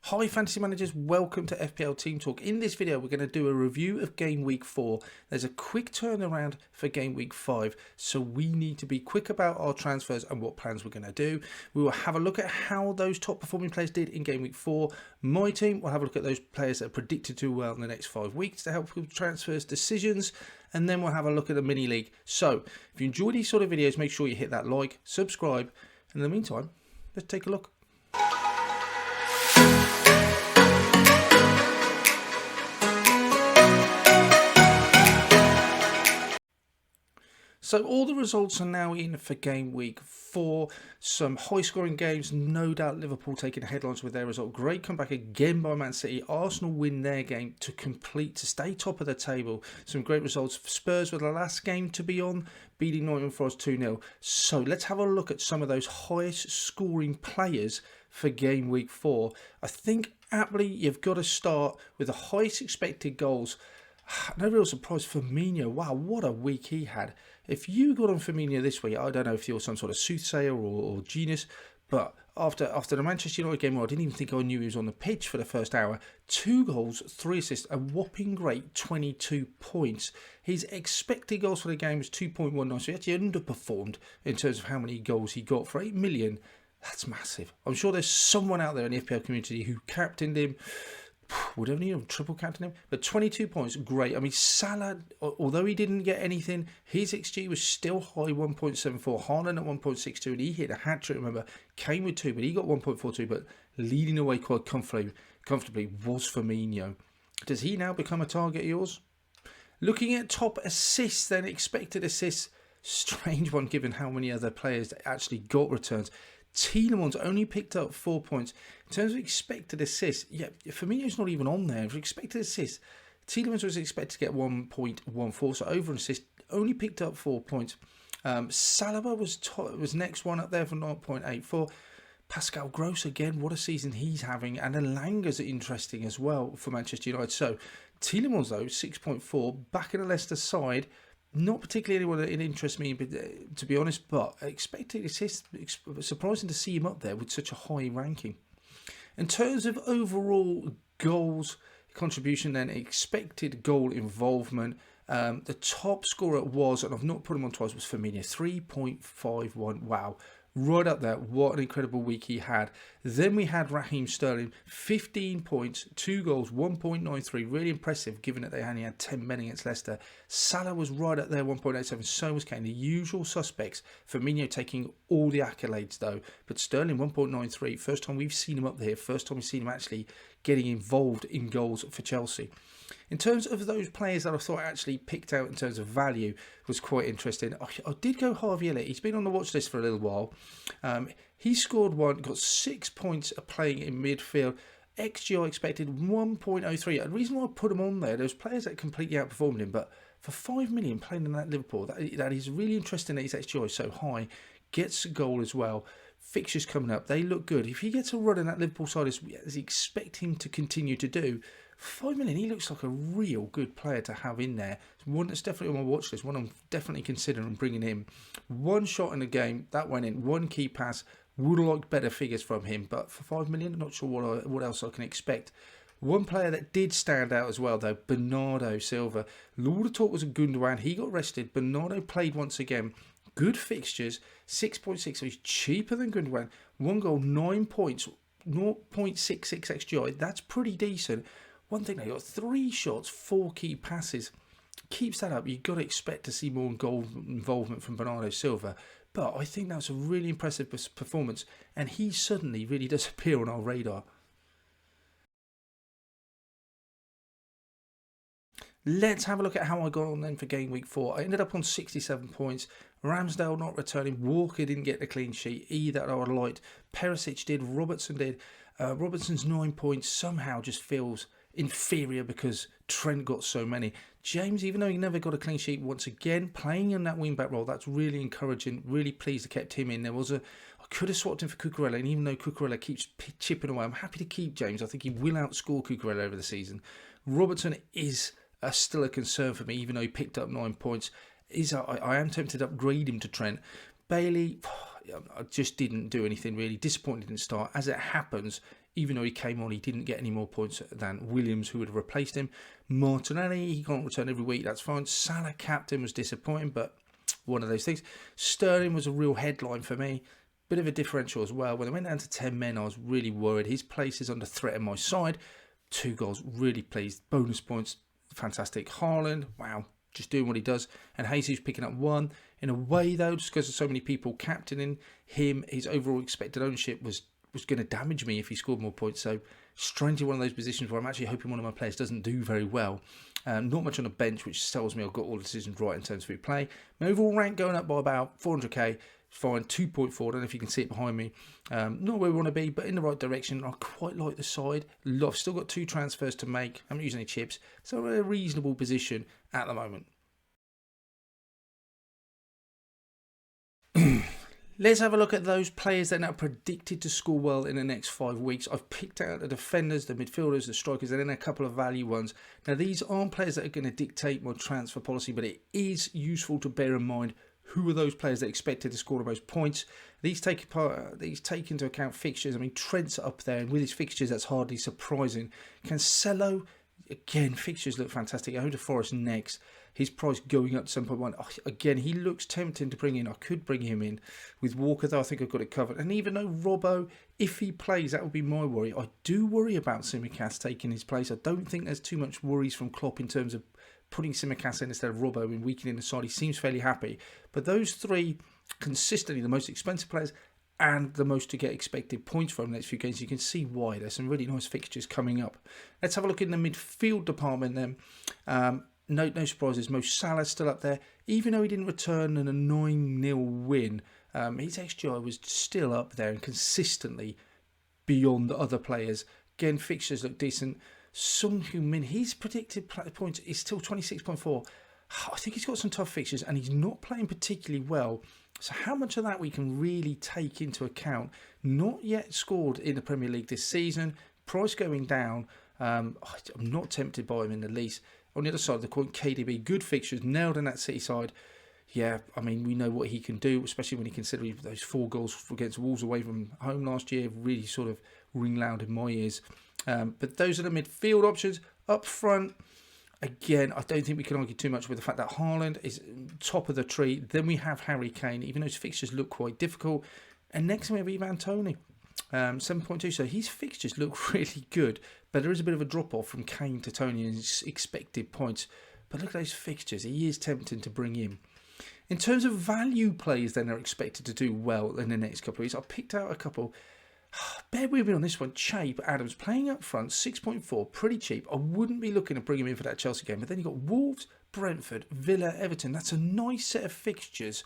Hi fantasy managers, welcome to FPL Team Talk. In this video we're going to do a review of game week 4. There's a quick turnaround for game week 5, so we need to be quick about our transfers and what plans we're going to do. We will have a look at how those top performing players did in game week 4. My team will have a look at those players that are predicted to do well in the next 5 weeks to help with transfers decisions, and then we'll have a look at the mini league. So if you enjoy these sort of videos, make sure you hit that like, subscribe, and in the meantime let's take a look. So all the results are now in for game week 4. Some high scoring games, no doubt Liverpool taking the headlines with their result. Great comeback again by Man City. Arsenal win their game to stay top of the table. Some great results. Spurs were the last game to be on, beating Nottingham Forest 2-0. So let's have a look at some of those highest scoring players for game week 4. I think aptly you've got to start with the highest expected goals. No real surprise, Firmino. Wow, what a week he had. If you got on Firmino this week, I don't know if you're some sort of soothsayer or genius, but after the Manchester United game, I didn't even think I knew he was on the pitch for the first hour. 2 goals, 3 assists, a whopping great 22 points. His expected goals for the game was 2.19, so he actually underperformed in terms of how many goals he got for 8 million. That's massive. I'm sure there's someone out there in the FPL community who captained him. Would only have triple captain him, but 22 points, great. I mean, Salah, although he didn't get anything, his XG was still high, 1.74. Haaland at 1.62, and he hit a hat trick. Remember, Kane with 2, but he got 1.42. But leading away quite comfortably was Firmino. Does he now become a target of yours? Looking at top assists, then expected assists, strange one given how many other players actually got returns. Tielemans only picked up 4 points. In terms of expected assists, yeah, Firmino's not even on there. For expected assists, Tielemans was expected to get 1.14, so over an assist, only picked up 4 points. Saliba was next one up there for 0.84. Pascal Gross again, what a season he's having, and Elanga's interesting as well for Manchester United. So Tielemans though, 6.4, back in the Leicester side. Not particularly anyone that interests me, to be honest, but expected assists, surprising to see him up there with such a high ranking. In terms of overall goals contribution, then expected goal involvement, the top scorer was, and I've not put him on twice, was Firmino, 3.51. Wow. Right up there. What an incredible week he had. Then we had Raheem Sterling, 15 points, 2 goals, 1.93. Really impressive given that they only had 10 men against Leicester. Salah was right up there, 1.87. So was Kane. The usual suspects. Firmino taking all the accolades though. But Sterling, 1.93. First time we've seen him up there. First time we've seen him actually getting involved in goals for Chelsea. In terms of those players that I thought actually picked out in terms of value was quite interesting. I did go Harvey Elliott. He's been on the watch list for a little while. He scored 1, got 6 points playing in midfield. XGI expected 1.03. The reason why I put him on there's players that completely outperformed him, but for 5 million playing in that Liverpool, that is really interesting that his XGI is so high. Gets a goal as well. Fixtures coming up, they look good. If he gets a run in that Liverpool side as we expect him to continue to do, 5 million, he looks like a real good player to have in there. One that's definitely on my watch list, one I'm definitely considering bringing in. 1 shot in the game, that went in. 1 key pass, would have liked better figures from him, but for 5 million, I'm not sure what else I can expect. One player that did stand out as well, though, Bernardo Silva. Lord of talk was a Gundogan. He got rested. Bernardo played once again. Good fixtures, 6.6, so he's cheaper than Gundogan. 1 goal, 9 points, 0.66 XGI. That's pretty decent. One thing, they got 3 shots, 4 key passes. Keeps that up, you've got to expect to see more goal involvement from Bernardo Silva. But I think that's a really impressive performance, and he suddenly really does appear on our radar. Let's have a look at how I got on then for game week 4. I ended up on 67 points. Ramsdale not returning. Walker didn't get the clean sheet either that I would liked. Perisic did. Robertson did. Robertson's 9 points somehow just feels inferior because Trent got so many. James, even though he never got a clean sheet, once again playing in that wing-back role, that's really encouraging. Really pleased I kept him in. I could have swapped him for Cucurella, and even though Cucurella keeps chipping away, I'm happy to keep James. I think he will outscore Cucurella over the season. Robertson is still a concern for me, even though he picked up 9 points. I am tempted to upgrade him to Trent. Bailey, I just didn't do anything really. Disappointed didn't start. As it happens, even though he came on, he didn't get any more points than Williams, who would have replaced him. Martinelli, he can't return every week, that's fine. Salah captain was disappointing, but one of those things. Sterling was a real headline for me. Bit of a differential as well. When they went down to 10 men, I was really worried. His place is under threat on my side. 2 goals, really pleased. Bonus points, fantastic. Haaland, wow, just doing what he does. And Jesus picking up 1. In a way, though, just because of so many people captaining him, his overall expected ownership was going to damage me if he scored more points. So, strangely, one of those positions where I'm actually hoping one of my players doesn't do very well. Not much on the bench, which tells me I've got all the decisions right in terms of who play. My overall rank going up by about 400k. Fine, 2.4. I don't know if you can see it behind me. Not where we want to be, but in the right direction. I quite like the side. I've still got 2 transfers to make. I haven't used any chips. So I'm in a reasonable position at the moment. Let's have a look at those players that are now predicted to score well in the next 5 weeks. I've picked out the defenders, the midfielders, the strikers, and then a couple of value ones. Now, these aren't players that are going to dictate my transfer policy, but it is useful to bear in mind who are those players that are expected to score the most points. These take into account fixtures. I mean, Trent's up there, and with his fixtures, that's hardly surprising. Cancelo, again, fixtures look fantastic. I heard Forest next. His price going up to 7.1. Again, he looks tempting to bring in. I could bring him in. With Walker, though, I think I've got it covered. And even though Robbo, if he plays, that would be my worry. I do worry about Tsimikas taking his place. I don't think there's too much worries from Klopp in terms of putting Tsimikas in instead of Robbo and weakening the side. He seems fairly happy. But those 3, consistently the most expensive players and the most to get expected points from the next few games. You can see why. There's some really nice fixtures coming up. Let's have a look in the midfield department then. No surprises. Mo Salah still up there. Even though he didn't return an 9-0 win, his XGI was still up there and consistently beyond the other players. Again, fixtures look decent. Son Heung-min, his predicted points is still 26.4. I think he's got some tough fixtures and he's not playing particularly well. So how much of that we can really take into account? Not yet scored in the Premier League this season. Price going down. I'm not tempted by him in the least. On the other side of the coin, KDB, good fixtures, nailed in that City side. Yeah, I mean, we know what he can do, especially when you consider those 4 goals against Wolves away from home last year, really sort of ring loud in my ears. But those are the midfield options. Up front, again, I don't think we can argue too much with the fact that Haaland is top of the tree. Then we have Harry Kane, even though his fixtures look quite difficult. And next we have Ivan Toney. 7.2, so his fixtures look really good, but there is a bit of a drop off from Kane to Toney and his expected points. But look at those fixtures, he is tempting to bring in. In terms of value plays, then, are expected to do well in the next couple of weeks. I picked out a couple. Bear with me on this one. Chape Adams playing up front, 6.4, pretty cheap. I wouldn't be looking to bring him in for that Chelsea game, but then you've got Wolves, Brentford, Villa, Everton. That's a nice set of fixtures.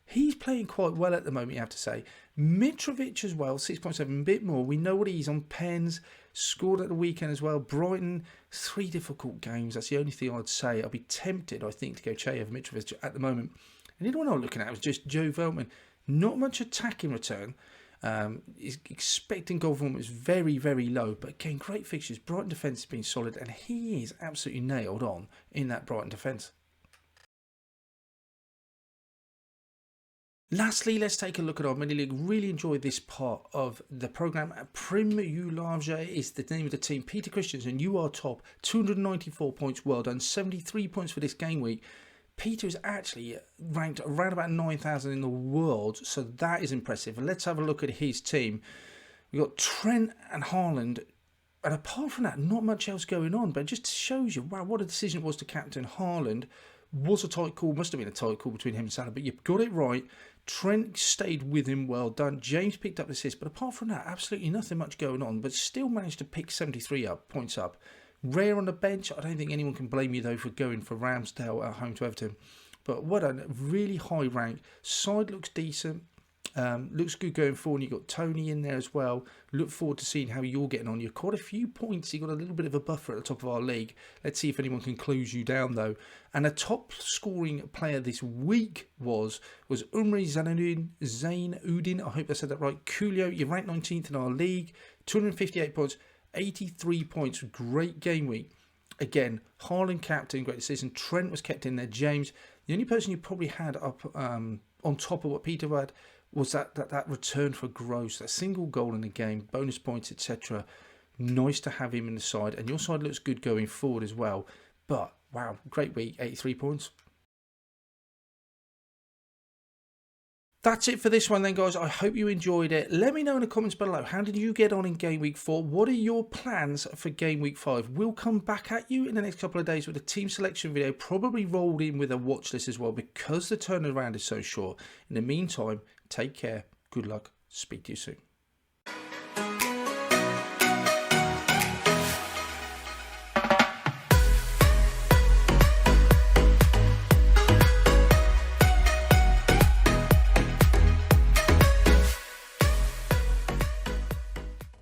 He's playing quite well at the moment, you have to say. Mitrovic as well, 6.7, a bit more. We know what he's on. Pens, scored at the weekend as well. Brighton, 3 difficult games. That's the only thing I'd say. I'd be tempted, I think, to go Che over Mitrovic at the moment. And the other one I was looking at was just Joe Veltman. Not much attack in return. His expecting goal volume is very, very low. But again, great fixtures. Brighton defence has been solid. And he is absolutely nailed on in that Brighton defence. Lastly, let's take a look at our mini league. Really enjoyed this part of the programme. Premierleague is the name of the team. Peter Christensen, you are top. 294 points, well done. 73 points for this game week. Peter is actually ranked around about 9,000 in the world, so that is impressive. Let's have a look at his team. We've got Trent and Haaland, and apart from that, not much else going on, but it just shows you, wow, what a decision it was to captain Haaland. Was a tight call, must have been a tight call between him and Salah, but you got it right. Trent stayed with him, well done. James picked up the assist, but apart from that, absolutely nothing much going on, but still managed to pick 73 points up. Rare on the bench. I don't think anyone can blame you, though, for going for Ramsdale at home to Everton. But what a really high rank. Side looks decent. Looks good going forward. You've got Toney in there as well. Look forward to seeing how you're getting on. You've got a few points. You've got a little bit of a buffer at the top of our league. Let's see if anyone can close you down, though. And the top scoring player this week was Umri Zain-Udin. I hope I said that right. Coolio, you're ranked 19th in our league. 258 points. 83 points. Great game week. Again, Haaland captain, great decision. Trent was kept in there. James, the only person you probably had up on top of what Peter had was that return for Gross, that single goal in the game, bonus points, etc. Nice to have him in the side, and your side looks good going forward as well. But wow, great week, 83 points. That's it for this one then, guys. I hope you enjoyed it. Let me know in the comments below, how did you get on in game week 4? What are your plans for game week 5? We'll come back at you in the next couple of days with a team selection video, probably rolled in with a watch list as well, because the turnaround is so short. In the meantime, take care, good luck, speak to you soon.